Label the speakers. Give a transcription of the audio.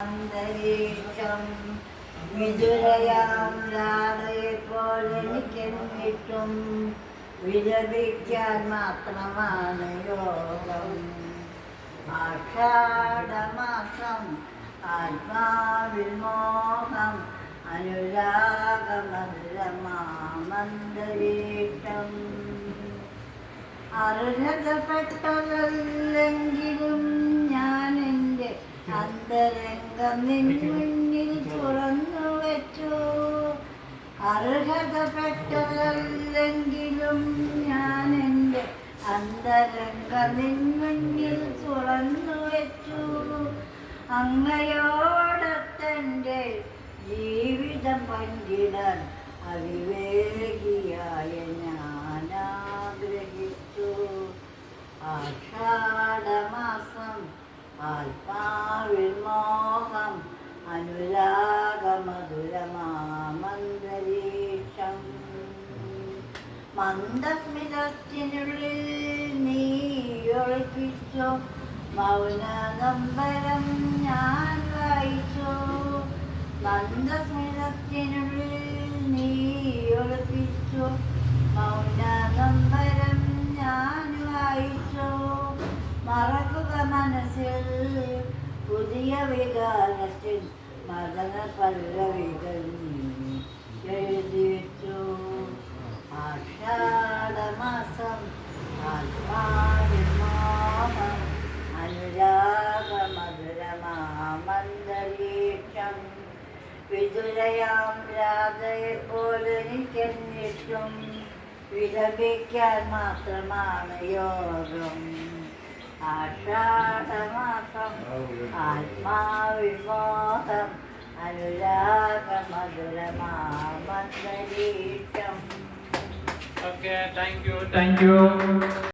Speaker 1: അന്തരീക്ഷം വിദുരയാം രാധയെപ്പോലെനിക്കെന്നിട്ടും വിലപിക്കാൻ മാത്രമാണ് യോഗം. ആഷാഢമാസം ആത്മാവിൽ മോഹം അനുരാഗമധുരമാമന്തരീക്ഷം. അർഹതപ്പെട്ടതല്ലെങ്കിലും ഞാൻ എൻ്റെ അന്തരംഗം നിൻ മുന്നിൽ തുറന്നു വെച്ചു. അർഹതപ്പെട്ടതല്ലെങ്കിലും ഞാൻ എൻ്റെ അന്തരംഗം നിൻ മുന്നിൽ തുറന്നു വെച്ചു. അങ്ങയോടൊത്തെൻ്റെ ജീവിതം പങ്കിടാൻ അവിവേകിയായ ഞാൻ ആഗ്രഹിച്ചു. ആഷാഢമാസം ആത്മാവിൽ മോഹം അനുരാഗമധുരമാമന്തരീക്ഷം. മന്ദസ്മിതത്തിനുള്ളിൽ നീ ഒളിപ്പിച്ചു മൗന നമ്പരം ഞാൻ വായിച്ചു. മന്ദസ്മിതത്തിനുള്ളിൽ നീ ഒളിപ്പിച്ചു മൗന നമ്പരം ഞാൻ വായിച്ചു. മറക്കുക മനസ്സിൽ പുതിയ വികാരത്തിൽ മദന പല്ലവികൾ എഴുതി വെച്ചു. ആഷാഢമാസം ആത്മാവിൽ മോഹം അനുരാഗമധുരമാമന്തരീക്ഷം. വിദുരയാം രാധയെപ്പോലെനിക്കെന്നിട്ടും വിലപിക്കാൻ മാത്രമാണ് യോഗം. ആഷാഢമാസം ആത്മാവിൽ മോഹം അനുരാഗമധുരമാമന്തരീക്ഷം.
Speaker 2: Okay, thank you.